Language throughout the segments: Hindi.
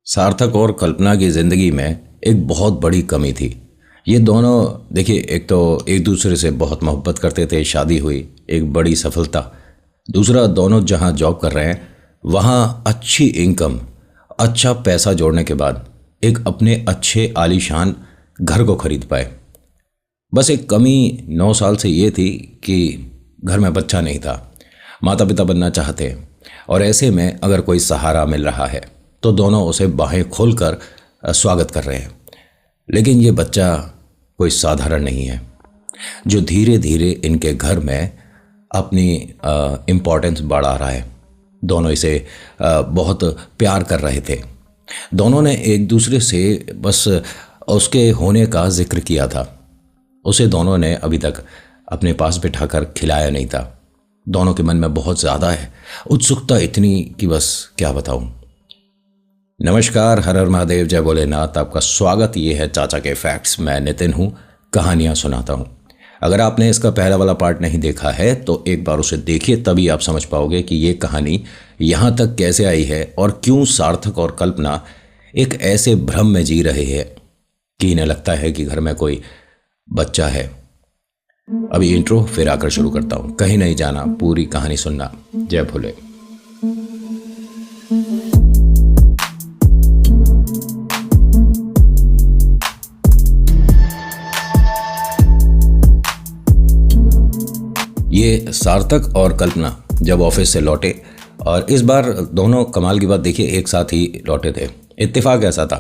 सार्थक और कल्पना की ज़िंदगी में एक बहुत बड़ी कमी थी। ये दोनों देखिए, एक तो एक दूसरे से बहुत मोहब्बत करते थे, शादी हुई, एक बड़ी सफलता। दूसरा, दोनों जहाँ जॉब कर रहे हैं वहाँ अच्छी इनकम, अच्छा पैसा जोड़ने के बाद एक अपने अच्छे आलीशान घर को खरीद पाए। बस एक कमी 9 साल से ये थी कि घर में बच्चा नहीं था। माता पिता बनना चाहते हैं और ऐसे में अगर कोई सहारा मिल रहा है तो दोनों उसे बाहें खोलकर स्वागत कर रहे हैं। लेकिन ये बच्चा कोई साधारण नहीं है जो धीरे धीरे इनके घर में अपनी इम्पोर्टेंस बढ़ा रहा है। दोनों इसे बहुत प्यार कर रहे थे। दोनों ने एक दूसरे से बस उसके होने का जिक्र किया था। उसे दोनों ने अभी तक अपने पास बिठाकर खिलाया नहीं था। दोनों के मन में बहुत ज़्यादा है, उत्सुकता इतनी कि बस क्या बताऊं। नमस्कार, हर हर महादेव, जय भोलेनाथ। आपका स्वागत ये है चाचा के फैक्ट्स। मैं नितिन हूँ, कहानियाँ सुनाता हूँ। अगर आपने इसका पहला वाला पार्ट नहीं देखा है तो एक बार उसे देखिए, तभी आप समझ पाओगे कि ये कहानी यहाँ तक कैसे आई है और क्यों सार्थक और कल्पना एक ऐसे भ्रम में जी रहे हैं कि इन्हें लगता है कि घर में कोई बच्चा है। अभी इंट्रो फिर आकर शुरू करता हूँ। कहीं नहीं जाना, पूरी कहानी सुनना। जय भोले। ये सार्थक और कल्पना जब ऑफिस से लौटे, और इस बार दोनों, कमाल की बात देखिए, एक साथ ही लौटे थे। इत्तेफाक ऐसा था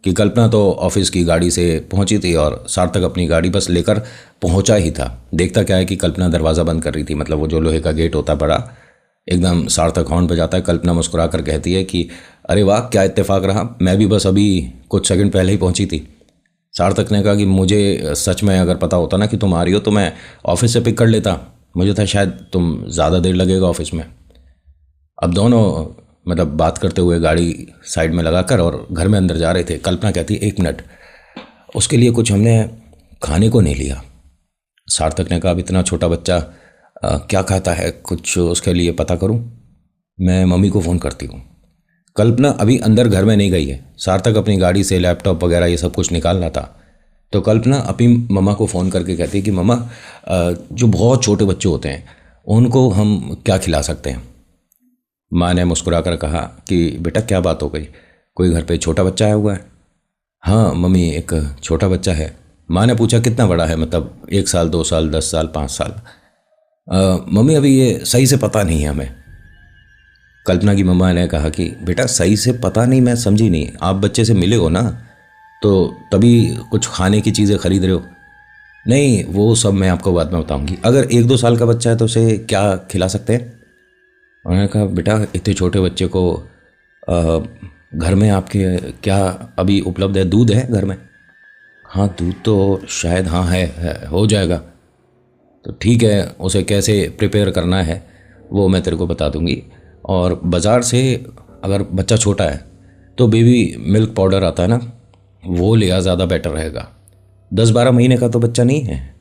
कि कल्पना तो ऑफिस की गाड़ी से पहुंची थी और सार्थक अपनी गाड़ी बस लेकर पहुंचा ही था। देखता क्या है कि कल्पना दरवाज़ा बंद कर रही थी, मतलब वो जो लोहे का गेट होता बड़ा, एकदम सार्थक हॉर्न पे जाता है। कल्पना मुस्कुरा कर कहती है कि अरे वाह, क्या इत्तेफाक रहा, मैं भी बस अभी कुछ सेकंड पहले ही पहुंची थी। सार्थक ने कहा कि मुझे सच में अगर पता होता ना कि तुम आ रही हो तो मैं ऑफिस से पिक कर लेता। मुझे था शायद तुम ज़्यादा देर लगेगा ऑफिस में। अब दोनों मतलब बात करते हुए गाड़ी साइड में लगाकर और घर में अंदर जा रहे थे। कल्पना कहती, 1 मिनट, उसके लिए कुछ हमने खाने को नहीं लिया। सार्थक ने कहा, अब इतना छोटा बच्चा क्या खाता है, कुछ उसके लिए पता करूं, मैं मम्मी को फ़ोन करती हूं। कल्पना अभी अंदर घर में नहीं गई है। सार्थक अपनी गाड़ी से लैपटॉप वगैरह ये सब कुछ निकाल रहा था। तो कल्पना अपनी मम्मा को फ़ोन करके कहती है कि मम्मा, जो बहुत छोटे बच्चे होते हैं उनको हम क्या खिला सकते हैं। माँ ने मुस्कुरा कर कहा कि बेटा, क्या बात हो गई, कोई घर पे छोटा बच्चा आया हुआ है? हाँ मम्मी, एक छोटा बच्चा है। माँ ने पूछा, कितना बड़ा है, मतलब 1 साल, 2 साल, 10 साल, 5 साल? मम्मी, अभी ये सही से पता नहीं है हमें। कल्पना की मम्मा ने कहा कि बेटा, सही से पता नहीं, मैं समझी नहीं, आप बच्चे से मिले हो ना, तो तभी कुछ खाने की चीज़ें खरीद रहे हो? नहीं, वो सब मैं आपको बाद में बताऊंगी। अगर 1-2 साल का बच्चा है तो उसे क्या खिला सकते हैं? उन्होंने कहा, बेटा, इतने छोटे बच्चे को घर में आपके क्या अभी उपलब्ध है? दूध है घर में? हाँ, दूध तो शायद, हाँ है, हो जाएगा। तो ठीक है, उसे कैसे प्रिपेयर करना है वो मैं तेरे को बता दूंगी। और बाज़ार से अगर बच्चा छोटा है तो बेबी मिल्क पाउडर आता है ना, वो लिया, ज़्यादा बेटर रहेगा। 10-12 महीने का तो बच्चा नहीं है।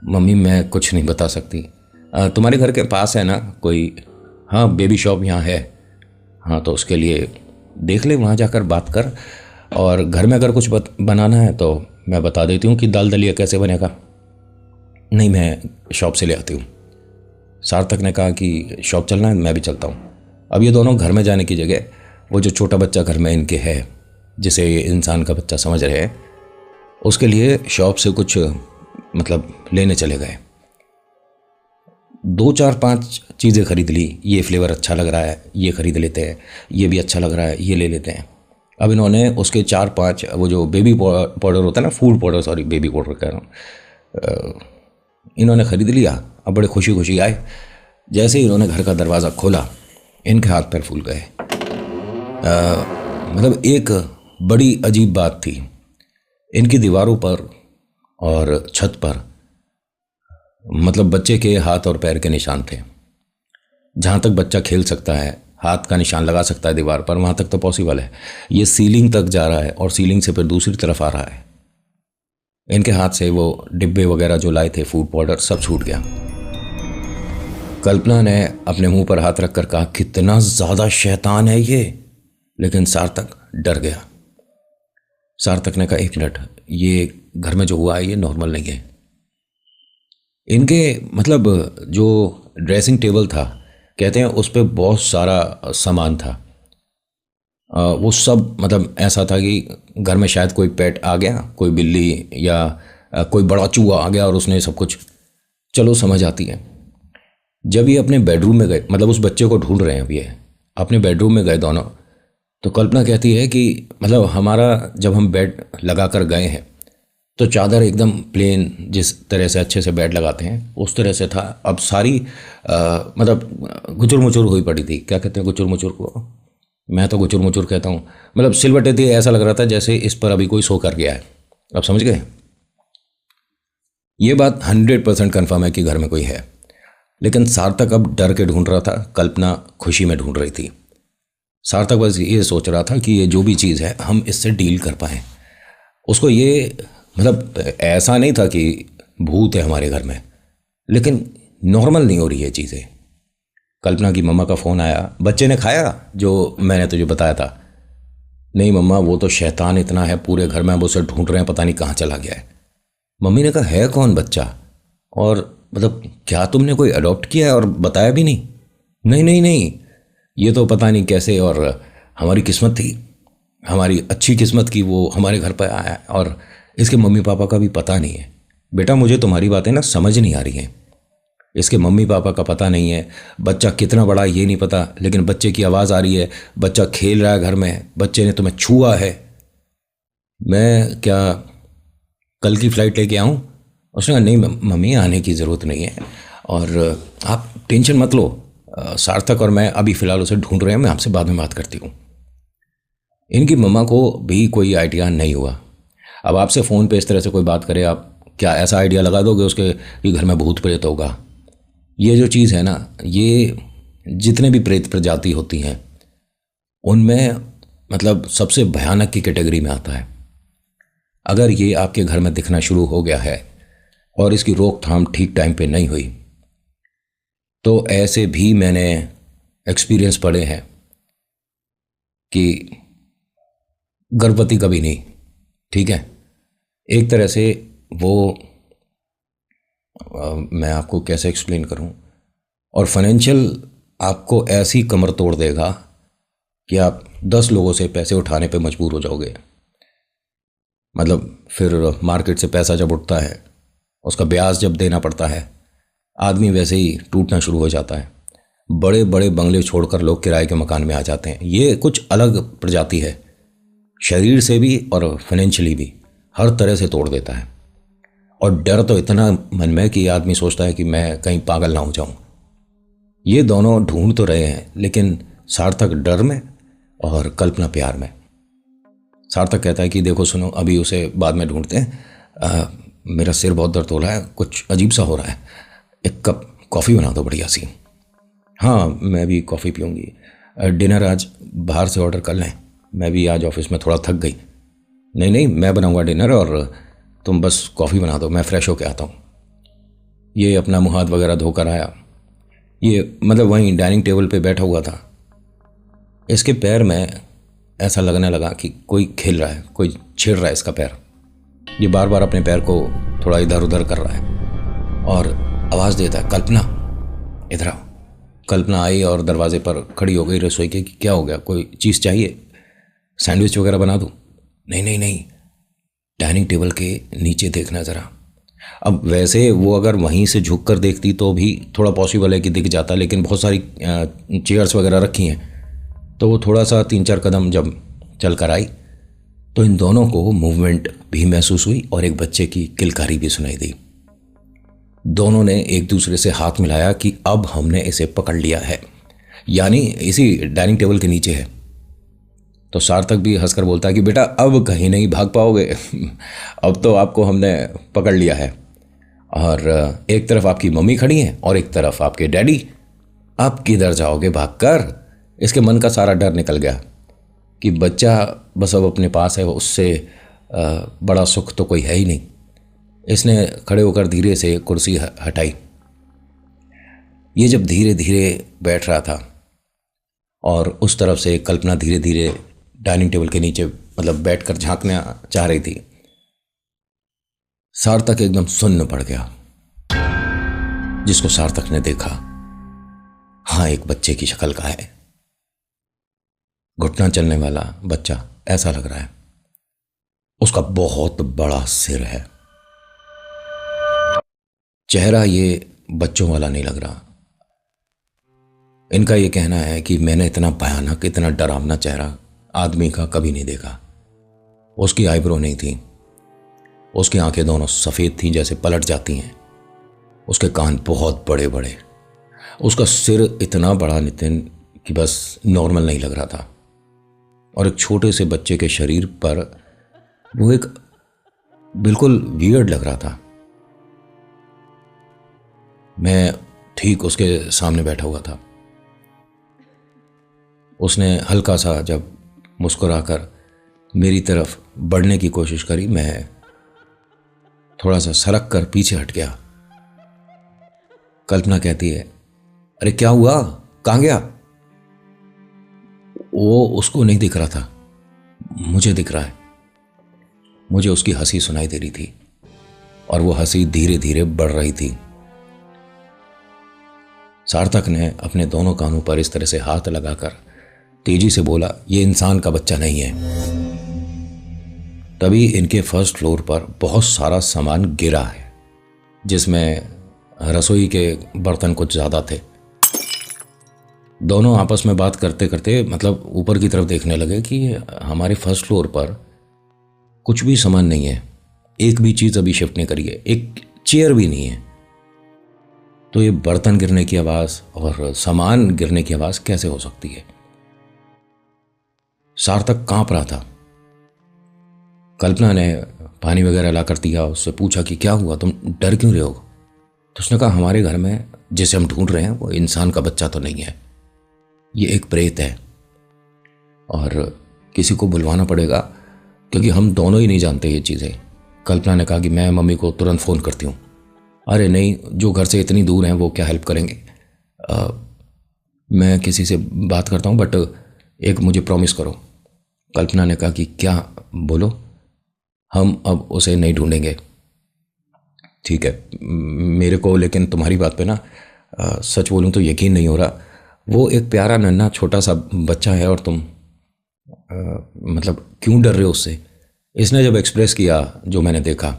मम्मी, मैं कुछ नहीं बता सकती। तुम्हारे घर के पास है ना कोई? हाँ, बेबी शॉप यहाँ है। हाँ, तो उसके लिए देख ले, वहाँ जाकर बात कर। और घर में अगर कुछ बनाना है तो मैं बता देती हूँ कि दाल दलिया कैसे बनेगा। नहीं, मैं शॉप से ले आती हूँ। सार्थक ने कहा कि शॉप चलना है, मैं भी चलता हूँ। अब ये दोनों घर में जाने की जगह वो जो छोटा बच्चा घर में इनके है, जिसे ये इंसान का बच्चा समझ रहे हैं, उसके लिए शॉप से कुछ मतलब लेने चले गए। 2-4-5 चीज़ें खरीद ली। ये फ्लेवर अच्छा लग रहा है, ये खरीद लेते हैं, ये भी अच्छा लग रहा है, ये ले लेते हैं। अब इन्होंने उसके 4-5 वो जो बेबी पाउडर होता है ना, food powder, sorry baby powder कह रहा हूँ, इन्होंने ख़रीद लिया। अब बड़े खुशी खुशी आए। जैसे ही इन्होंने घर का दरवाज़ा खोला, इनके हाथ पैर फूल गए। मतलब एक बड़ी अजीब बात थी। इनकी दीवारों पर और छत पर मतलब बच्चे के हाथ और पैर के निशान थे। जहाँ तक बच्चा खेल सकता है, हाथ का निशान लगा सकता है दीवार पर, वहाँ तक तो पॉसिबल है। ये सीलिंग तक जा रहा है और सीलिंग से फिर दूसरी तरफ आ रहा है। इनके हाथ से वो डिब्बे वगैरह जो लाए थे, फूड पाउडर, सब छूट गया। कल्पना ने अपने मुंह पर हाथ रखकर कहा, कितना ज़्यादा शैतान है ये। लेकिन सार्थक डर गया। सार्थक ने कहा, 1 मिनट, ये घर में जो हुआ है ये नॉर्मल नहीं है। इनके मतलब जो ड्रेसिंग टेबल था, कहते हैं उस पर बहुत सारा सामान था। वो सब मतलब ऐसा था कि घर में शायद कोई पेट आ गया, कोई बिल्ली या कोई बड़ा चूहा आ गया और उसने सब कुछ, चलो समझ आती है। जब ये अपने बेडरूम में गए, मतलब उस बच्चे को ढूंढ रहे हैं अब ये, अपने बेडरूम में गए दोनों, तो कल्पना कहती है कि मतलब हमारा जब हम बेड लगा कर गए हैं तो चादर एकदम प्लेन, जिस तरह से अच्छे से बेड लगाते हैं उस तरह से था। अब सारी मतलब गुचुर मुचुर हुई पड़ी थी। क्या कहते हैं गुचुर मुचुर को? मैं तो गुचुर मुचुर कहता हूँ। मतलब सिलवटे थी, ऐसा लग रहा था जैसे इस पर अभी कोई सो कर गया है। अब समझ गए? ये बात 100% कन्फर्म है कि घर में कोई है। लेकिन सार्थक अब डर के ढूंढ रहा था, कल्पना खुशी में ढूंढ रही थी। सार्थक बस ये सोच रहा था कि ये जो भी चीज़ है हम इससे डील कर पाएँ। उसको ये मतलब ऐसा नहीं था कि भूत है हमारे घर में, लेकिन नॉर्मल नहीं हो रही है चीज़ें। कल्पना की मम्मा का फ़ोन आया, बच्चे ने खाया जो मैंने तुझे बताया था? नहीं मम्मा, वो तो शैतान इतना है पूरे घर में, अब उसे ढूंढ रहे हैं, पता नहीं कहाँ चला गया है। मम्मी ने कहा, है कौन बच्चा? और मतलब क्या तुमने कोई अडॉप्ट किया है और बताया भी नहीं? नहीं नहीं नहीं, ये तो पता नहीं कैसे, और हमारी किस्मत थी, हमारी अच्छी किस्मत की वो हमारे घर पर आया, और इसके मम्मी पापा का भी पता नहीं है। बेटा मुझे तुम्हारी बातें ना समझ नहीं आ रही हैं। इसके मम्मी पापा का पता नहीं है, बच्चा कितना बड़ा ये नहीं पता, लेकिन बच्चे की आवाज़ आ रही है, बच्चा खेल रहा है घर में, बच्चे ने तुम्हें छुआ है। मैं क्या कल की फ़्लाइट लेके आऊँ? उसने कहा, नहीं मम्मी, आने की ज़रूरत नहीं है, और आप टेंशन मत लो। सार्थक और मैं अभी फ़िलहाल उसे ढूंढ रहे हैं, मैं आपसे बाद में बात करती हूँ। इनकी मम्मा को भी कोई आइडिया नहीं हुआ। अब आपसे फ़ोन पे इस तरह से कोई बात करे, आप क्या ऐसा आइडिया लगा दोगे उसके कि घर में भूत प्रेत होगा? ये जो चीज़ है ना, ये जितने भी प्रेत प्रजाति होती हैं उनमें मतलब सबसे भयानक की कैटेगरी में आता है। अगर ये आपके घर में दिखना शुरू हो गया है और इसकी रोकथाम ठीक टाइम पे नहीं हुई, तो ऐसे भी मैंने एक्सपीरियंस पढ़े हैं कि गर्भवती कभी नहीं, ठीक है? एक तरह से वो मैं आपको कैसे एक्सप्लेन करूं, और फाइनेंशियल आपको ऐसी कमर तोड़ देगा कि आप 10 लोगों से पैसे उठाने पे मजबूर हो जाओगे। मतलब फिर मार्केट से पैसा जब उठता है, उसका ब्याज जब देना पड़ता है, आदमी वैसे ही टूटना शुरू हो जाता है। बड़े बड़े बंगले छोड़कर लोग किराए के मकान में आ जाते हैं। ये कुछ अलग प्रजाति है, शरीर से भी और फाइनेंशियली भी, हर तरह से तोड़ देता है। और डर तो इतना मन में कि आदमी सोचता है कि मैं कहीं पागल ना हो जाऊं। ये दोनों ढूंढ तो रहे हैं, लेकिन सार्थक डर में और कल्पना प्यार में। सार्थक कहता है कि देखो सुनो, अभी उसे बाद में ढूंढते हैं, मेरा सिर बहुत दर्द हो रहा है, कुछ अजीब सा हो रहा है, 1 कप कॉफ़ी बना दो बढ़िया सी। हाँ मैं भी कॉफ़ी पीऊँगी। डिनर आज बाहर से ऑर्डर कर लें, मैं भी आज ऑफिस में थोड़ा थक गई। नहीं नहीं, मैं बनाऊँगा डिनर और तुम बस कॉफ़ी बना दो, मैं फ़्रेश होके आता हूँ। ये अपना मुँह हाथ वगैरह धोकर आया। ये मतलब वहीं डाइनिंग टेबल पे बैठा हुआ था। इसके पैर में ऐसा लगने लगा कि कोई खेल रहा है, कोई छेड़ रहा है इसका पैर। ये बार बार अपने पैर को थोड़ा इधर उधर कर रहा है और आवाज़ देता है, कल्पना इधर आओ। कल्पना आई और दरवाजे पर खड़ी हो गई रसोई के कि क्या हो गया, कोई चीज़ चाहिए, सैंडविच वगैरह बना दूँ? नहीं नहीं नहीं, डाइनिंग टेबल के नीचे देखना ज़रा। अब वैसे वो अगर वहीं से झुक कर देखती तो भी थोड़ा पॉसिबल है कि दिख जाता, लेकिन बहुत सारी चेयर्स वगैरह रखी हैं, तो वो थोड़ा सा 3-4 कदम जब चल कर आई तो इन दोनों को मूवमेंट भी महसूस हुई और एक बच्चे की किलकारी भी सुनाई दी। दोनों ने एक दूसरे से हाथ मिलाया कि अब हमने इसे पकड़ लिया है, यानी इसी डाइनिंग टेबल के नीचे है। तो सार्थक भी हंसकर बोलता है कि बेटा अब कहीं नहीं भाग पाओगे, अब तो आपको हमने पकड़ लिया है। और एक तरफ आपकी मम्मी खड़ी हैं और एक तरफ आपके डैडी, आप किधर जाओगे भागकर? इसके मन का सारा डर निकल गया कि बच्चा बस अब अपने पास है, उससे बड़ा सुख तो कोई है ही नहीं। इसने खड़े होकर धीरे से कुर्सी हटाई। ये जब धीरे धीरे बैठ रहा था और उस तरफ से कल्पना धीरे धीरे डाइनिंग टेबल के नीचे मतलब बैठकर झांकना चाह रही थी। सार्थक एकदम सुन्न पड़ गया। जिसको सार्थक ने देखा, हाँ, एक बच्चे की शक्ल का है, घुटना चलने वाला बच्चा ऐसा लग रहा है। उसका बहुत बड़ा सिर है। चेहरा ये बच्चों वाला नहीं लग रहा। इनका ये कहना है कि मैंने इतना भयानक, इतना डरावना चेहरा आदमी का कभी नहीं देखा। उसकी आईब्रो नहीं थी, उसकी आंखें दोनों सफ़ेद थीं जैसे पलट जाती हैं, उसके कान बहुत बड़े बड़े, उसका सिर इतना बड़ा नितिन कि बस नॉर्मल नहीं लग रहा था। और एक छोटे से बच्चे के शरीर पर वो एक बिल्कुल वियर्ड लग रहा था। मैं ठीक उसके सामने बैठा हुआ था। उसने हल्का सा जब मुस्कुराकर मेरी तरफ बढ़ने की कोशिश करी, मैं थोड़ा सा सरक कर पीछे हट गया। कल्पना कहती है, अरे क्या हुआ, कहाँ गया? वो उसको नहीं दिख रहा था, मुझे दिख रहा है। मुझे उसकी हंसी सुनाई दे रही थी और वो हंसी धीरे धीरे बढ़ रही थी। सार्थक ने अपने दोनों कानों पर इस तरह से हाथ लगाकर तेजी से बोला, ये इंसान का बच्चा नहीं है। तभी इनके फर्स्ट फ्लोर पर बहुत सारा सामान गिरा है, जिसमें रसोई के बर्तन कुछ ज़्यादा थे। दोनों आपस में बात करते करते मतलब ऊपर की तरफ देखने लगे कि हमारे फर्स्ट फ्लोर पर कुछ भी सामान नहीं है, एक भी चीज़ अभी शिफ्ट नहीं करी है, एक चेयर भी नहीं है। तो ये बर्तन गिरने की आवाज़ और सामान गिरने की आवाज़ कैसे हो सकती है? सार्थक कांप रहा था। कल्पना ने पानी वगैरह ला कर दिया। उससे पूछा कि क्या हुआ, तुम डर क्यों रहे हो? तो उसने कहा, हमारे घर में जिसे हम ढूंढ रहे हैं वो इंसान का बच्चा तो नहीं है, ये एक प्रेत है और किसी को बुलवाना पड़ेगा क्योंकि हम दोनों ही नहीं जानते ये चीज़ें। कल्पना ने कहा कि मैं मम्मी को तुरंत फ़ोन करती हूँ। अरे नहीं, जो घर से इतनी दूर हैं वो क्या हेल्प करेंगे? मैं किसी से बात करता हूँ, बट एक मुझे प्रॉमिस करो। कल्पना ने कहा कि क्या? बोलो। हम अब उसे नहीं ढूंढेंगे, ठीक है? मेरे को लेकिन तुम्हारी बात पे ना सच बोलूँ तो यकीन नहीं हो रहा। वो एक प्यारा नन्हा छोटा सा बच्चा है और तुम मतलब क्यों डर रहे हो उससे? इसने जब एक्सप्रेस किया जो मैंने देखा,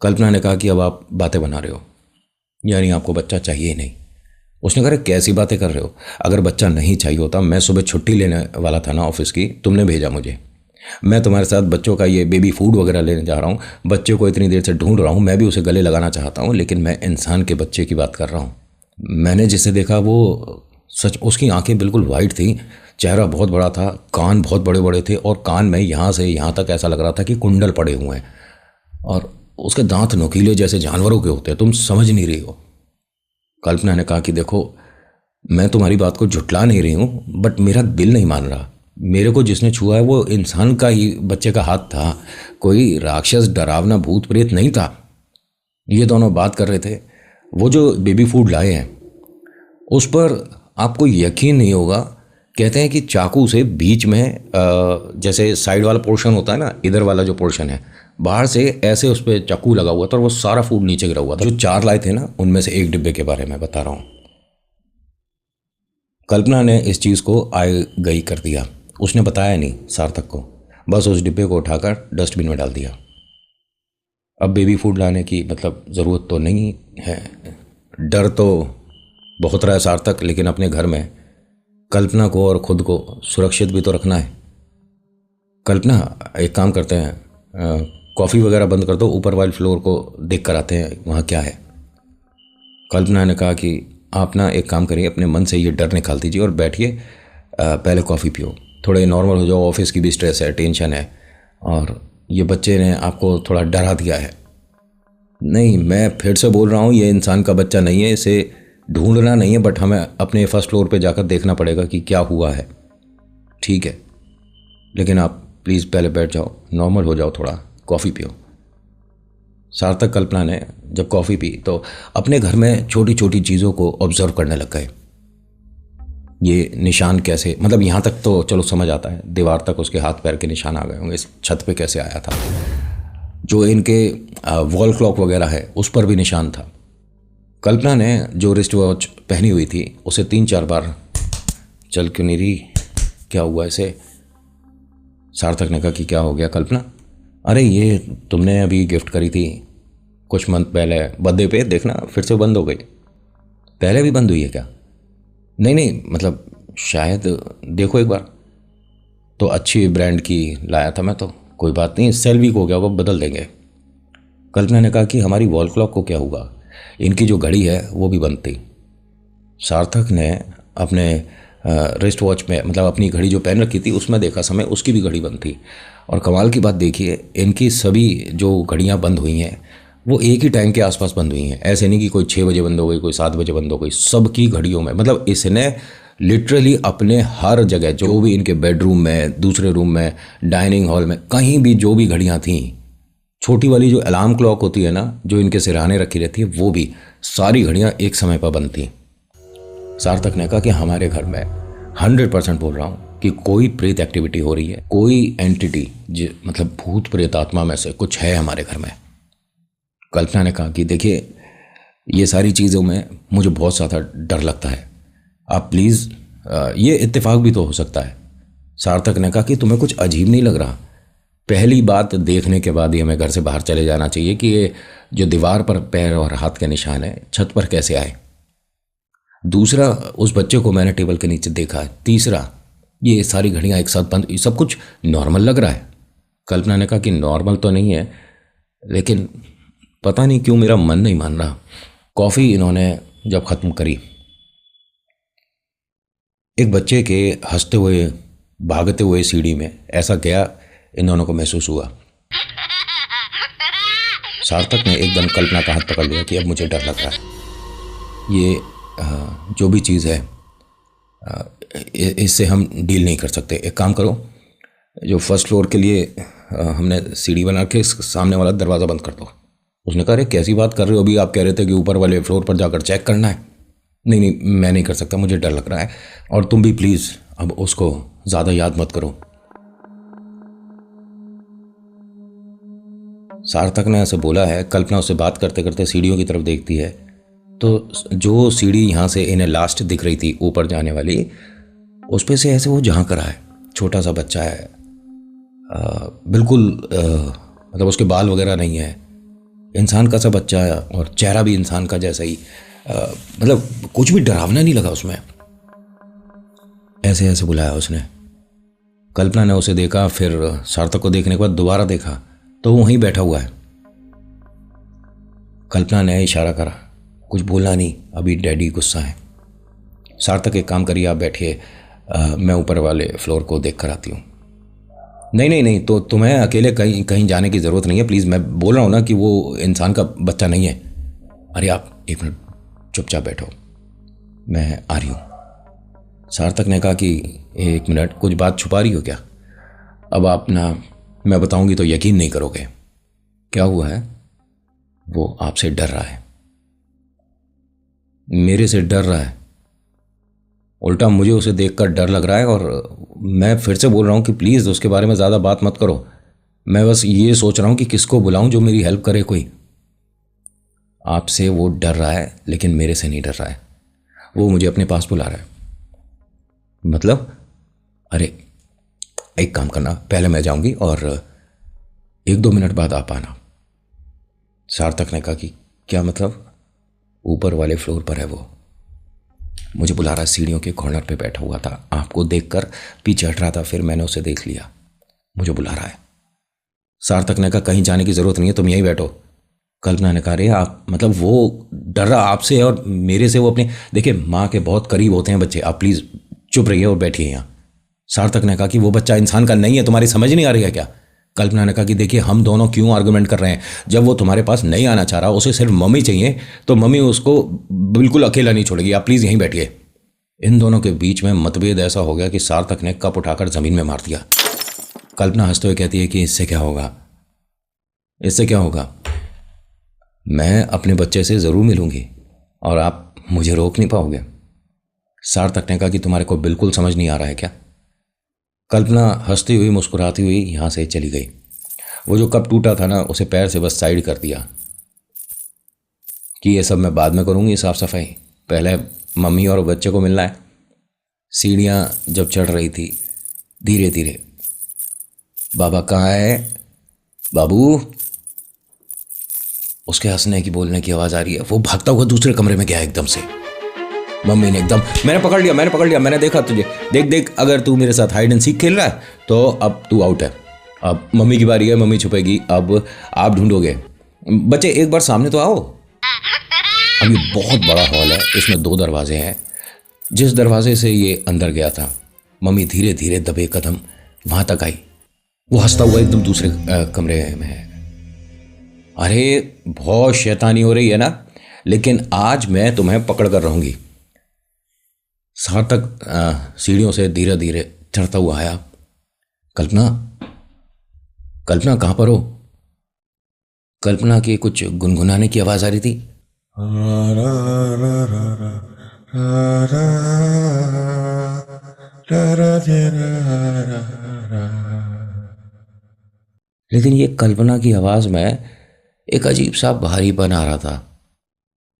कल्पना ने कहा कि अब आप बातें बना रहे हो, यानी आपको बच्चा चाहिए ही नहीं। उसने कहा, कैसी बातें कर रहे हो? अगर बच्चा नहीं चाहिए होता, मैं सुबह छुट्टी लेने वाला था ना ऑफिस की, तुमने भेजा मुझे। मैं तुम्हारे साथ बच्चों का ये बेबी फूड वगैरह लेने जा रहा हूँ, बच्चे को इतनी देर से ढूंढ रहा हूँ, मैं भी उसे गले लगाना चाहता हूँ, लेकिन मैं इंसान के बच्चे की बात कर रहा हूँ। मैंने जिसे देखा वो सच, उसकी आंखें बिल्कुल वाइट थी, चेहरा बहुत बड़ा था, कान बहुत बड़े बड़े थे और कान में यहाँ से यहाँ तक ऐसा लग रहा था कि कुंडल पड़े हुए हैं, और उसके दांत नुकीले जैसे जानवरों के होते हैं। तुम समझ नहीं रही हो। कल्पना ने कहा कि देखो, मैं तुम्हारी बात को झुटला नहीं रही हूँ, बट मेरा दिल नहीं मान रहा। मेरे को जिसने छुआ है वो इंसान का ही बच्चे का हाथ था, कोई राक्षस डरावना भूत प्रेत नहीं था। ये दोनों बात कर रहे थे। वो जो बेबी फूड लाए हैं उस पर आपको यकीन नहीं होगा, कहते हैं कि चाकू से बीच में जैसे साइड वाला पोर्शन होता है ना, इधर वाला जो पोर्शन है, बाहर से ऐसे उस पर चाकू लगा हुआ था और वो सारा फूड नीचे गिरा हुआ था। जो 4 लाए थे ना, उनमें से एक डिब्बे के बारे में बता रहा हूँ। कल्पना ने इस चीज़ को आय गई कर दिया। उसने बताया नहीं सार्थक को, बस उस डिब्बे को उठाकर डस्टबिन में डाल दिया। अब बेबी फूड लाने की मतलब ज़रूरत तो नहीं है। डर तो बहुत रहा है सार्थक, लेकिन अपने घर में कल्पना को और ख़ुद को सुरक्षित भी तो रखना है। कल्पना, एक काम करते हैं, कॉफ़ी वगैरह बंद कर दो, ऊपर वाले फ्लोर को देख कर आते हैं वहाँ क्या है। कल्पना ने कहा कि आप ना एक काम करिए, अपने मन से ये डर निकाल दीजिए और बैठिए, पहले कॉफ़ी पियो, थोड़े नॉर्मल हो जाओ। ऑफिस की भी स्ट्रेस है, टेंशन है, और ये बच्चे ने आपको थोड़ा डरा दिया है। नहीं, मैं फिर से बोल रहा हूँ, ये इंसान का बच्चा नहीं है, इसे ढूंढना नहीं है, बट हमें अपने फर्स्ट फ्लोर पे जाकर देखना पड़ेगा कि क्या हुआ है, ठीक है? लेकिन आप प्लीज़ पहले बैठ जाओ, नॉर्मल हो जाओ, थोड़ा कॉफ़ी पियो। सार्थक कल्पना ने जब कॉफ़ी पी तो अपने घर में छोटी छोटी चीज़ों को ऑब्जर्व करने लग गए। ये निशान कैसे, मतलब यहाँ तक तो चलो समझ आता है, दीवार तक उसके हाथ पैर के निशान आ गए होंगे, इस छत पे कैसे आया था। जो इनके वॉल क्लॉक वगैरह है उस पर भी निशान था। कल्पना ने जो रिस्ट वॉच पहनी हुई थी उसे 3-4 बार, चल क्यों नहीं रही, क्या हुआ इसे। सार्थक ने कहा कि क्या हो गया कल्पना। अरे ये तुमने अभी गिफ्ट करी थी कुछ मंथ पहले बर्थडे पे, देखना फिर से बंद हो गई। पहले भी बंद हुई है क्या। नहीं नहीं, मतलब शायद देखो एक बार। तो अच्छी ब्रांड की लाया था मैं, तो कोई बात नहीं, सेल वीक हो गया वो बदल देंगे। कल्पना ने कहा कि हमारी वॉल क्लॉक को क्या हुआ, इनकी जो घड़ी है वो भी बंद थी। सार्थक ने अपने रिस्ट वॉच में, मतलब अपनी घड़ी जो पहन रखी थी उसमें देखा समय, उसकी भी घड़ी बंद थी। और कमाल की बात देखिए, इनकी सभी जो घड़ियां बंद हुई हैं वो एक ही टाइम के आसपास बंद हुई हैं। ऐसे नहीं कि कोई 6 बजे बंद हो गई, कोई 7 बजे बंद हो गई, सबकी घड़ियों में। मतलब इसने लिटरली अपने हर जगह, जो भी इनके बेडरूम में, दूसरे रूम में, डाइनिंग हॉल में, कहीं भी जो भी घड़ियां थीं, छोटी वाली जो अलार्म क्लॉक होती है ना, जो इनके सिरहाने रखी रहती है, वो भी सारी घड़ियां एक समय पर बंद थी। सार्थक ने कहा कि हमारे घर में 100% बोल रहा हूँ कि कोई प्रेत एक्टिविटी हो रही है, कोई एंटिटी, मतलब भूत प्रेत आत्मा में से कुछ है हमारे घर में। कल्पना ने कहा कि देखिए ये सारी चीज़ों में मुझे बहुत ज़्यादा डर लगता है, आप प्लीज़, ये इत्तेफाक भी तो हो सकता है। सार्थक ने कहा कि तुम्हें कुछ अजीब नहीं लग रहा। पहली बात देखने के बाद ही हमें घर से बाहर चले जाना चाहिए कि ये जो दीवार पर पैर और हाथ के निशान है छत पर कैसे आए। दूसरा, उस बच्चे को मैंने टेबल के नीचे देखा है। तीसरा, ये सारी घड़ियां एक साथ बंद, सब कुछ नॉर्मल लग रहा है। कल्पना ने कहा कि नॉर्मल तो नहीं है, लेकिन पता नहीं क्यों मेरा मन नहीं मान रहा। कॉफ़ी इन्होंने जब ख़त्म करी, एक बच्चे के हंसते हुए भागते हुए सीढ़ी में ऐसा गया इन दोनों को महसूस हुआ। सार्थक ने एकदम कल्पना का हाथ पकड़ लिया कि अब मुझे डर लग रहा है, ये जो भी चीज़ है इससे हम डील नहीं कर सकते। एक काम करो, जो फर्स्ट फ्लोर के लिए हमने सीढ़ी बना के सामने वाला दरवाज़ा बंद कर दो। उसने कहा अरे कैसी बात कर रहे हो, अभी आप कह रहे थे कि ऊपर वाले फ्लोर पर जाकर चेक करना है। नहीं नहीं, मैं नहीं कर सकता, मुझे डर लग रहा है, और तुम भी प्लीज़ अब उसको ज़्यादा याद मत करो। सार्थक ने ऐसे बोला है। कल्पना उससे बात करते करते सीढ़ियों की तरफ देखती है, तो जो सीढ़ी यहाँ से इन्हें लास्ट दिख रही थी ऊपर जाने वाली, उस पे से ऐसे वो झांक रहा है। छोटा सा बच्चा है, बिल्कुल मतलब उसके बाल वगैरह नहीं है, इंसान का सा बच्चा है, और चेहरा भी इंसान का जैसा ही, मतलब कुछ भी डरावना नहीं लगा उसमें। ऐसे ऐसे बुलाया उसने। कल्पना ने उसे देखा, फिर सार्थक को देखने के बाद दोबारा देखा तो वो वहीं बैठा हुआ है। कल्पना ने इशारा करा, कुछ बोला नहीं, अभी डैडी गुस्सा है। सार्थक एक काम करिए, आप बैठिए, मैं ऊपर वाले फ्लोर को देख कर आती हूँ। नहीं नहीं नहीं, तो तुम्हें अकेले कहीं कहीं जाने की ज़रूरत नहीं है, प्लीज़, मैं बोल रहा हूँ ना कि वो इंसान का बच्चा नहीं है। अरे आप एक मिनट चुपचाप बैठो, मैं आ रही हूँ। सार्थक ने कहा कि 1 मिनट, कुछ बात छुपा रही हो क्या। अब आप ना, मैं बताऊंगी तो यकीन नहीं करोगे। क्या हुआ है। वो आपसे डर रहा है। मेरे से डर रहा है। उल्टा मुझे उसे देखकर डर लग रहा है, और मैं फिर से बोल रहा हूँ कि प्लीज़ उसके बारे में ज़्यादा बात मत करो। मैं बस ये सोच रहा हूँ कि किसको बुलाऊं जो मेरी हेल्प करे कोई। आपसे वो डर रहा है, लेकिन मेरे से नहीं डर रहा है। वो मुझे अपने पास बुला रहा है। मतलब, अरे एक काम करना, पहले मैं जाऊंगी और 1-2 मिनट बाद आप आना। सार्थक ने कहा कि क्या मतलब। ऊपर वाले फ्लोर पर है वो, मुझे बुला रहा है, सीढ़ियों के कॉर्नर पे बैठा हुआ था, आपको देखकर पीछे हट रहा था, फिर मैंने उसे देख लिया, मुझे बुला रहा है। सार्थक ने कहा कहीं जाने की ज़रूरत नहीं है, तुम यहीं बैठो। कल्पना ने कहा अरे आप, मतलब वो डर रहा आपसे और मेरे से। वो अपने, देखिए माँ के बहुत करीब होते हैं बच्चे, आप प्लीज़ चुप रहिए और बैठिए यहाँ। सार्थक ने कहा कि वो बच्चा इंसान का नहीं है, तुम्हारी समझ नहीं आ रही है क्या। कल्पना ने कहा कि देखिए हम दोनों क्यों आर्गुमेंट कर रहे हैं, जब वो तुम्हारे पास नहीं आना चाह रहा, उसे सिर्फ मम्मी चाहिए, तो मम्मी उसको बिल्कुल अकेला नहीं छोड़ेगी, आप प्लीज़ यहीं बैठिए। इन दोनों के बीच में मतभेद ऐसा हो गया कि सार्थक ने कप उठाकर ज़मीन में मार दिया। कल्पना हंसते हुए कहती है कि इससे क्या होगा, इससे क्या होगा, मैं अपने बच्चे से ज़रूर मिलूंगी और आप मुझे रोक नहीं पाओगे। सार्थक ने कहा कि तुम्हारे को बिल्कुल समझ नहीं आ रहा है क्या? कल्पना हंसती हुई मुस्कुराती हुई यहाँ से चली गई। वो जो कप टूटा था ना, उसे पैर से बस साइड कर दिया कि ये सब मैं बाद में करूँगी, साफ सफाई, पहले मम्मी और बच्चे को मिलना है। सीढ़ियाँ जब चढ़ रही थी धीरे धीरे, बाबा कहाँ है बाबू? उसके हंसने की बोलने की आवाज़ आ रही है। वो भागता हुआ दूसरे कमरे में गया एकदम से। मम्मी ने एकदम, मैंने पकड़ लिया, मैंने देखा तुझे, देख देख, अगर तू मेरे साथ हाइड एंड सीक खेल रहा है तो अब तू आउट है। अब मम्मी की बारी है, मम्मी छुपेगी, अब आप ढूंढोगे। बच्चे एक बार सामने तो आओ। अब ये बहुत बड़ा हॉल है, इसमें 2 दरवाजे हैं। जिस दरवाजे से ये अंदर गया था, मम्मी धीरे धीरे दबे कदम वहां तक आई। वो हंसता हुआ एकदम दूसरे कमरे में है। अरे बहुत शैतानी हो रही है ना, लेकिन आज मैं तुम्हें पकड़ कर रहूंगी। सार्थक सीढ़ियों से धीरे धीरे चढ़ता हुआ आया। कल्पना, कल्पना कहां पर हो? कल्पना की कुछ गुनगुनाने की आवाज आ रही थी। लेकिन ये कल्पना की आवाज में एक अजीब सा भारीपन आ रहा था।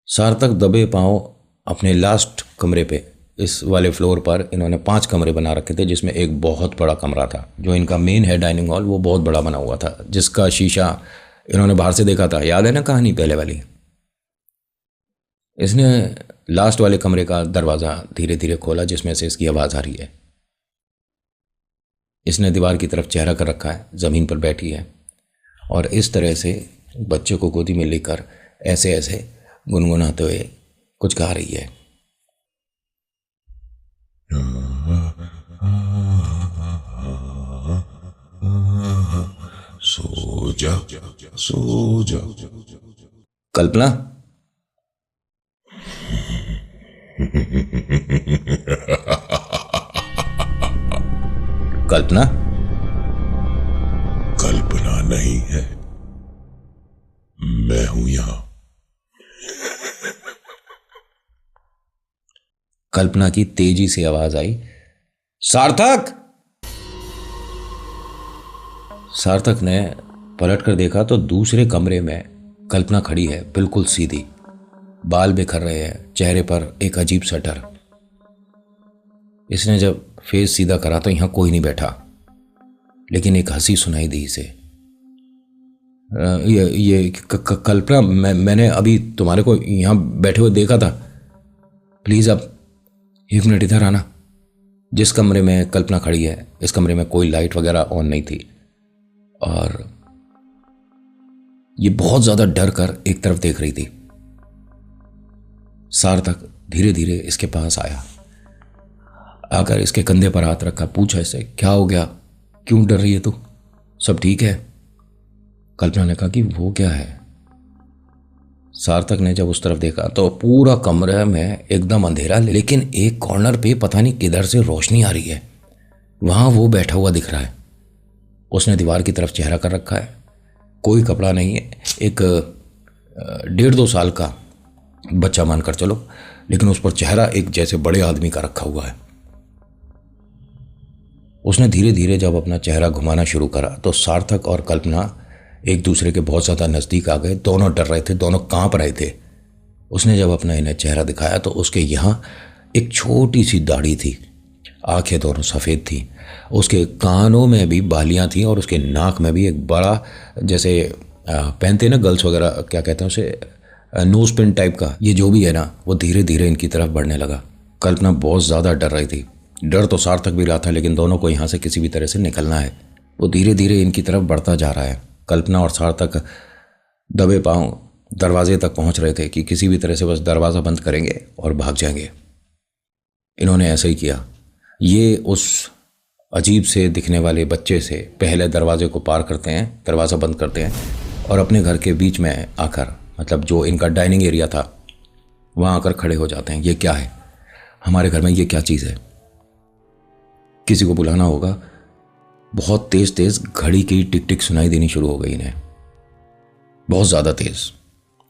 सार्थक दबे पांव अपने लास्ट कमरे पे, इस वाले फ्लोर पर इन्होंने 5 कमरे बना रखे थे, जिसमें एक बहुत बड़ा कमरा था जो इनका मेन है डाइनिंग हॉल। वो बहुत बड़ा बना हुआ था, जिसका शीशा इन्होंने बाहर से देखा था। याद है ना कहानी पहले वाली? इसने लास्ट वाले कमरे का दरवाज़ा धीरे धीरे खोला, जिसमें से इसकी आवाज़ आ रही है। इसने दीवार की तरफ चेहरा कर रखा है, ज़मीन पर बैठी है और इस तरह से बच्चे को गोदी में लेकर ऐसे ऐसे गुनगुनाते हुए कुछ गा रही है। सो जा, सो जा। कल्पना, कल्पना, कल्पना नहीं है, मैं हूं यहां। कल्पना की तेजी से आवाज आई, सार्थक। सार्थक ने पलटकर देखा तो दूसरे कमरे में कल्पना खड़ी है, बिल्कुल सीधी, बाल बिखर रहे हैं, चेहरे पर एक अजीब सा डर। इसने जब फेस सीधा करा तो यहां कोई नहीं बैठा, लेकिन एक हंसी सुनाई दी इसे। कल्पना, मैंने अभी तुम्हारे को यहां बैठे हुए देखा था, प्लीज अब 1 मिनट इधर आना। जिस कमरे में कल्पना खड़ी है, इस कमरे में कोई लाइट वगैरह ऑन नहीं थी और ये बहुत ज्यादा डर कर एक तरफ देख रही थी। सार्थक धीरे धीरे इसके पास आया, आकर इसके कंधे पर हाथ रखा, पूछा इससे, क्या हो गया, क्यों डर रही है तू, सब ठीक है? कल्पना ने कहा कि वो क्या है। सार्थक ने जब उस तरफ देखा तो पूरा कमरे में एकदम अंधेरा, लेकिन एक कॉर्नर पे पता नहीं किधर से रोशनी आ रही है, वहां वो बैठा हुआ दिख रहा है। उसने दीवार की तरफ चेहरा कर रखा है, कोई कपड़ा नहीं है, एक 1.5-2 साल का बच्चा मानकर चलो, लेकिन उस पर चेहरा एक जैसे बड़े आदमी का रखा हुआ है। उसने धीरे धीरे जब अपना चेहरा घुमाना शुरू करा तो सार्थक और कल्पना एक दूसरे के बहुत ज़्यादा नज़दीक आ गए। दोनों डर रहे थे, दोनों कांप रहे थे। उसने जब अपना इन्हें चेहरा दिखाया तो उसके यहाँ एक छोटी सी दाढ़ी थी, आंखें दोनों सफ़ेद थी, उसके कानों में भी बालियाँ थी और उसके नाक में भी एक बड़ा, जैसे पहनते ना गर्ल्स वगैरह, क्या कहते हैं उसे, नोज पिन टाइप का, ये जो भी है ना, वो धीरे धीरे इनकी तरफ बढ़ने लगा। कल्पना बहुत ज़्यादा डर रही थी, डर तो सार्थक भी रहा था, लेकिन दोनों को यहाँ से किसी भी तरह से निकलना है। वो धीरे धीरे इनकी तरफ बढ़ता जा रहा है। कल्पना और सार्थक दबे पांव दरवाजे तक पहुंच रहे थे कि किसी भी तरह से बस दरवाज़ा बंद करेंगे और भाग जाएंगे। इन्होंने ऐसा ही किया। ये उस अजीब से दिखने वाले बच्चे से पहले दरवाजे को पार करते हैं, दरवाज़ा बंद करते हैं और अपने घर के बीच में आकर, मतलब जो इनका डाइनिंग एरिया था, वहाँ आकर खड़े हो जाते हैं। ये क्या है, हमारे घर में ये क्या चीज़ है? किसी को बुलाना होगा। बहुत तेज तेज घड़ी की टिक टिक सुनाई देनी शुरू हो गई इन्हें, बहुत ज़्यादा तेज,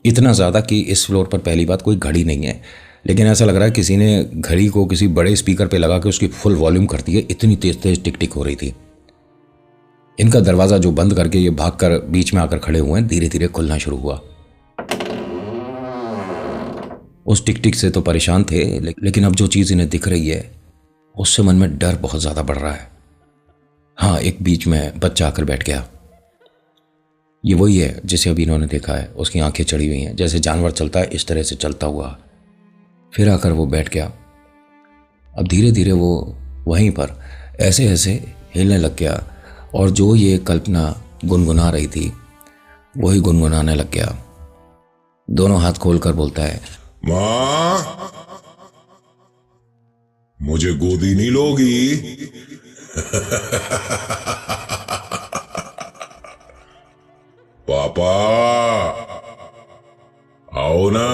इतना ज़्यादा कि इस फ्लोर पर पहली बात कोई घड़ी नहीं है, लेकिन ऐसा लग रहा है किसी ने घड़ी को किसी बड़े स्पीकर पे लगा के उसकी फुल वॉल्यूम कर दी है, इतनी तेज तेज टिक टिक हो रही थी। इनका दरवाज़ा जो बंद करके ये भागकर बीच में आकर खड़े हुए हैं, धीरे धीरे खुलना शुरू हुआ। उस टिक टिक से तो परेशान थे, लेकिन अब जो चीज़ इन्हें दिख रही है उससे मन में डर बहुत ज़्यादा बढ़ रहा है। हाँ, एक बीच में बच्चा आकर बैठ गया। ये वही है जिसे अभी इन्होंने देखा है। उसकी आंखें चढ़ी हुई हैं, जैसे जानवर चलता है इस तरह से चलता हुआ फिर आकर वो बैठ गया। अब धीरे धीरे वो वहीं पर ऐसे ऐसे हिलने लग गया और जो ये कल्पना गुनगुना रही थी वही गुनगुनाने लग गया। दोनों हाथ खोलकर बोलता है, माँ, मुझे गोदी नहीं लोगी? पापा, आओ ना।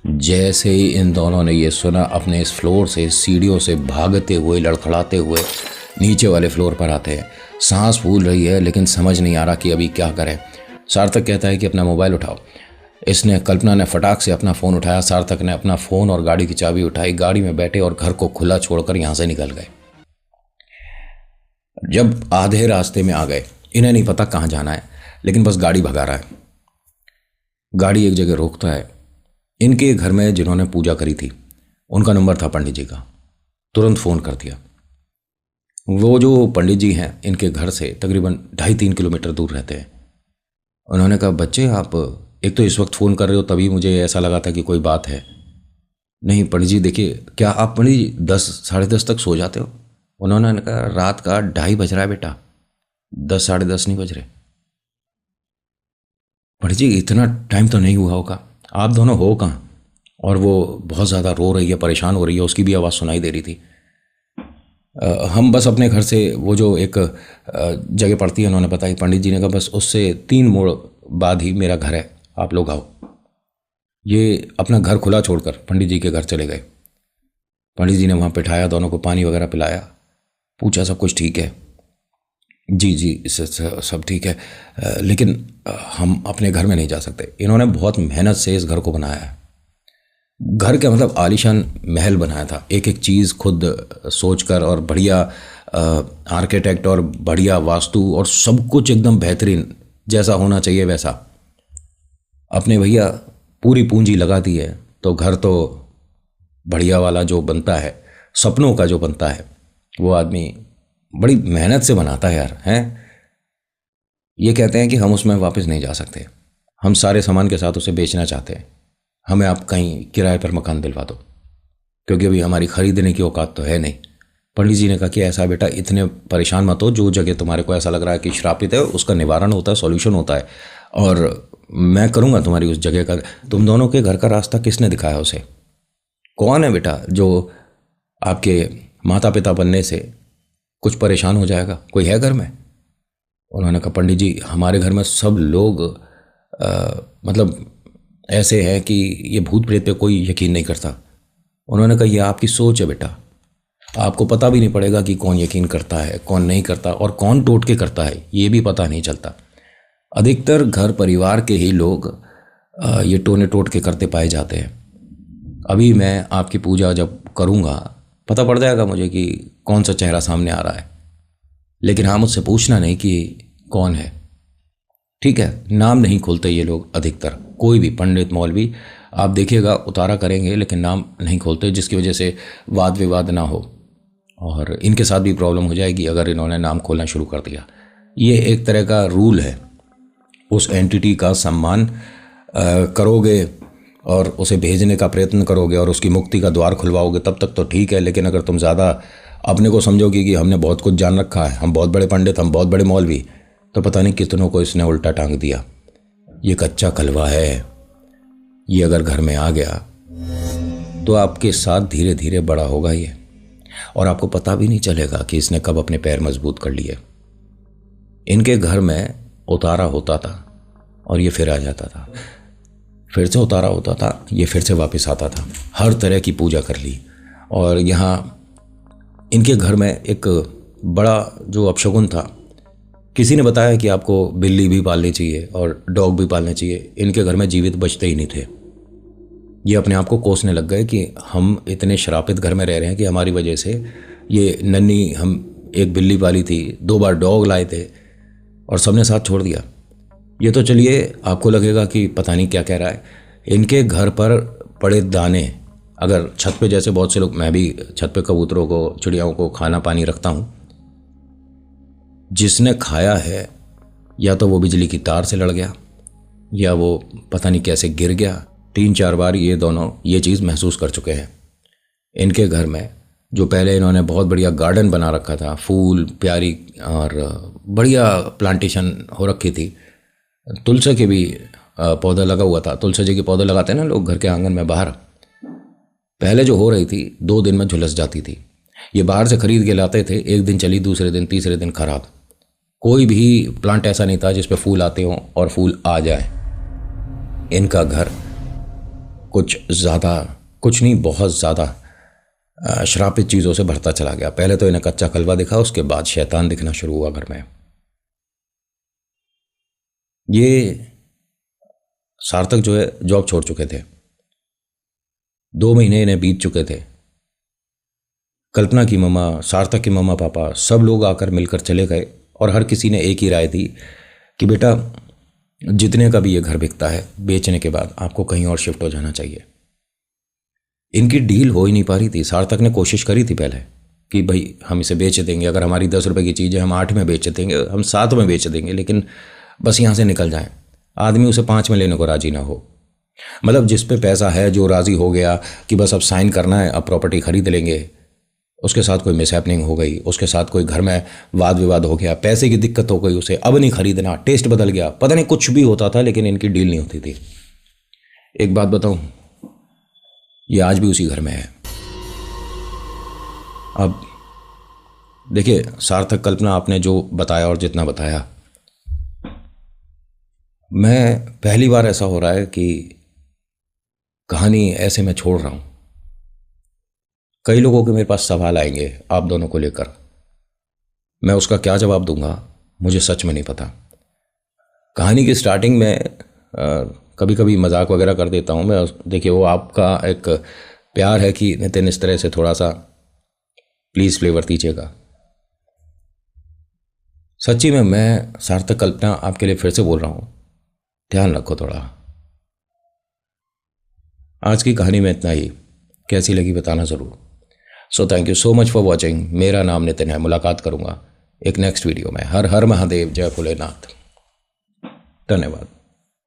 जैसे ही इन दोनों ने ये सुना, अपने इस फ्लोर से सीढ़ियों से भागते हुए लड़खड़ाते हुए नीचे वाले फ्लोर पर आते हैं। सांस फूल रही है लेकिन समझ नहीं आ रहा कि अभी क्या करें। सार्थक कहता है कि अपना मोबाइल उठाओ। कल्पना ने फटाक से अपना फ़ोन उठाया। सार्थक ने अपना फ़ोन और गाड़ी की चाबी उठाई, गाड़ी में बैठे और घर को खुला छोड़कर यहाँ से निकल गए। जब आधे रास्ते में आ गए, इन्हें नहीं पता कहाँ जाना है, लेकिन बस गाड़ी भगा रहा है। गाड़ी एक जगह रोकता है। इनके घर में जिन्होंने पूजा करी थी उनका नंबर था पंडित जी का। तुरंत फ़ोन कर दिया। वो जो पंडित जी हैं इनके घर से तकरीबन 2.5-3 किलोमीटर दूर रहते हैं। उन्होंने कहा, बच्चे आप एक तो इस वक्त फ़ोन कर रहे हो, तभी मुझे ऐसा लगा था कि कोई बात है। नहीं पंडित जी, देखिए, क्या आप पंडित जी 10 साढ़े 10 तक सो जाते हो? उन्होंने कहा, रात का 2:30 बज रहा है बेटा, 10 साढ़े 10 नहीं बज रहे। पंडित जी इतना टाइम तो नहीं हुआ होगा, आप दोनों हो कहाँ? और वो बहुत ज़्यादा रो रही है, परेशान हो रही है, उसकी भी आवाज़ सुनाई दे रही थी। हम बस अपने घर से, वो जो एक जगह पड़ती है उन्होंने बताई। पंडित जी ने कहा, बस उससे 3 मोड़ बाद ही मेरा घर है, आप लोग आओ। ये अपना घर खुला छोड़कर पंडित जी के घर चले गए। पंडित जी ने वहाँ बिठाया, दोनों को पानी वगैरह पिलाया, पूछा सब कुछ ठीक है? जी जी सब ठीक है, लेकिन हम अपने घर में नहीं जा सकते। इन्होंने बहुत मेहनत से इस घर को बनाया है। घर का मतलब आलीशान महल बनाया था, एक एक चीज़ खुद सोचकर, और बढ़िया आर्किटेक्ट और बढ़िया वास्तु और सब कुछ एकदम बेहतरीन, जैसा होना चाहिए वैसा। अपने भैया पूरी पूंजी लगा दी है तो घर तो बढ़िया वाला जो बनता है, सपनों का जो बनता है, वो आदमी बड़ी मेहनत से बनाता है यार, हैं। ये कहते हैं कि हम उसमें वापस नहीं जा सकते, हम सारे सामान के साथ उसे बेचना चाहते हैं, हमें आप कहीं किराए पर मकान दिलवा दो, क्योंकि अभी हमारी खरीदने की औकात तो है नहीं। पंडित जी ने कहा कि ऐसा बेटा, इतने परेशान मत हो। जो जगह तुम्हारे को ऐसा लग रहा है कि श्रापित है, उसका निवारण होता है, सॉल्यूशन होता है, और मैं करूँगा तुम्हारी उस जगह का। तुम दोनों के घर का रास्ता किसने दिखाया उसे? कौन है बेटा जो आपके माता पिता बनने से कुछ परेशान हो जाएगा? कोई है घर में? उन्होंने कहा, पंडित जी हमारे घर में सब लोग मतलब ऐसे हैं कि ये भूत प्रेत पे कोई यकीन नहीं करता। उन्होंने कहा, ये आपकी सोच है बेटा, आपको पता भी नहीं पड़ेगा कि कौन यकीन करता है, कौन नहीं करता, और कौन टोट के करता है, ये भी पता नहीं चलता। अधिकतर घर परिवार के ही लोग ये टोने टोट के करते पाए जाते हैं। अभी मैं आपकी पूजा जब करूँगा, पता पड़ जाएगा मुझे कि कौन सा चेहरा सामने आ रहा है, लेकिन हाँ, मुझसे पूछना नहीं कि कौन है, ठीक है? नाम नहीं खोलते ये लोग अधिकतर, कोई भी पंडित मौलवी आप देखिएगा उतारा करेंगे, लेकिन नाम नहीं खोलते, जिसकी वजह से वाद विवाद ना हो, और इनके साथ भी प्रॉब्लम हो जाएगी अगर इन्होंने नाम खोलना शुरू कर दिया। ये एक तरह का रूल है। उस एंटिटी का सम्मान करोगे और उसे भेजने का प्रयत्न करोगे और उसकी मुक्ति का द्वार खुलवाओगे, तब तक तो ठीक है, लेकिन अगर तुम ज़्यादा अपने को समझोगे कि हमने बहुत कुछ जान रखा है, हम बहुत बड़े पंडित, हम बहुत बड़े मौलवी, तो पता नहीं कितनों को इसने उल्टा टांग दिया। ये कच्चा कलवा है, ये अगर घर में आ गया तो आपके साथ धीरे धीरे बड़ा होगा ये, और आपको पता भी नहीं चलेगा कि इसने कब अपने पैर मजबूत कर लिए। इनके घर में उतारा होता था और ये फिर आ जाता था, फिर से उतारा होता था, ये फिर से वापस आता था। हर तरह की पूजा कर ली, और यहाँ इनके घर में एक बड़ा जो अपशगुन था किसी ने बताया कि आपको बिल्ली भी पालनी चाहिए और डॉग भी पालने चाहिए। इनके घर में जीवित बचते ही नहीं थे। ये अपने आप को कोसने लग गए कि हम इतने श्रापित घर में रह रहे हैं कि हमारी वजह से ये नन्ही, हम एक बिल्ली पाली थी, 2 बार डॉग लाए थे और सबने साथ छोड़ दिया। ये तो चलिए आपको लगेगा कि पता नहीं क्या कह रहा है। इनके घर पर पड़े दाने, अगर छत पे, जैसे बहुत से लोग, मैं भी छत पे कबूतरों को, चिड़ियाओं को खाना पानी रखता हूँ, जिसने खाया है या तो वो बिजली की तार से लड़ गया या वो पता नहीं कैसे गिर गया। 3-4 बार ये दोनों ये चीज़ महसूस कर चुके हैं। इनके घर में जो पहले इन्होंने बहुत बढ़िया गार्डन बना रखा था, फूल प्यारी और बढ़िया प्लांटेशन हो रखी थी, तुलसी के भी पौधा लगा हुआ था। तुलसी जी के पौधे लगाते हैं ना लोग घर के आंगन में बाहर। पहले जो हो रही थी 2 दिन में झुलस जाती थी। ये बाहर से खरीद के लाते थे, एक दिन चली, दूसरे दिन तीसरे दिन खराब। कोई भी प्लांट ऐसा नहीं था जिस पे फूल आते हों और फूल आ जाए। इनका घर कुछ ज़्यादा, कुछ नहीं बहुत ज़्यादा श्रापित चीज़ों से भरता चला गया। पहले तो इन्हें कच्चा कलवा दिखा, उसके बाद शैतान दिखना शुरू हुआ घर में। ये सार्थक जो है जॉब छोड़ चुके थे, 2 महीने इन्हें बीत चुके थे। कल्पना की मम्मा, सार्थक की मम्मा पापा, सब लोग आकर मिलकर चले गए और हर किसी ने एक ही राय दी कि बेटा, जितने का भी ये घर बिकता है, बेचने के बाद आपको कहीं और शिफ्ट हो जाना चाहिए। इनकी डील हो ही नहीं पा रही थी। सार्थक ने कोशिश करी थी पहले कि भाई हम इसे बेच देंगे, अगर हमारी 10 रुपए की चीज़ है हम 8 में बेच देंगे, हम 7 में बेच देंगे, लेकिन बस यहाँ से निकल जाएं। आदमी उसे 5 में लेने को राजी ना हो। मतलब जिस पे पैसा है, जो राजी हो गया कि बस अब साइन करना है, अब प्रॉपर्टी खरीद लेंगे, उसके साथ कोई मिसहैपनिंग हो गई, उसके साथ कोई घर में वाद विवाद हो गया, पैसे की दिक्कत हो गई उसे, अब नहीं खरीदना, टेस्ट बदल गया, पता नहीं कुछ भी होता था, लेकिन इनकी डील नहीं होती थी। एक बात बताऊं, ये आज भी उसी घर में है। अब देखिए सार्थक, कल्पना, आपने जो बताया और जितना बताया, मैं पहली बार ऐसा हो रहा है कि कहानी ऐसे मैं छोड़ रहा हूं। कई लोगों के मेरे पास सवाल आएंगे आप दोनों को लेकर, मैं उसका क्या जवाब दूंगा मुझे सच में नहीं पता। कहानी की स्टार्टिंग में कभी कभी मजाक वगैरह कर देता हूं मैं। देखिए वो आपका एक प्यार है कि नितिन इस तरह से थोड़ा सा प्लीज़ फ्लेवर दीजिएगा। सच्ची में मैं सार्थक, कल्पना, आपके लिए फिर से बोल रहा हूं, ध्यान रखो थोड़ा। आज की कहानी में इतना ही। कैसी लगी बताना ज़रूर। So thank you so much for watching. मेरा नाम नितिन है। मुलाकात करूंगा एक नेक्स्ट वीडियो में। हर हर महादेव, जय भोलेनाथ। धन्यवाद।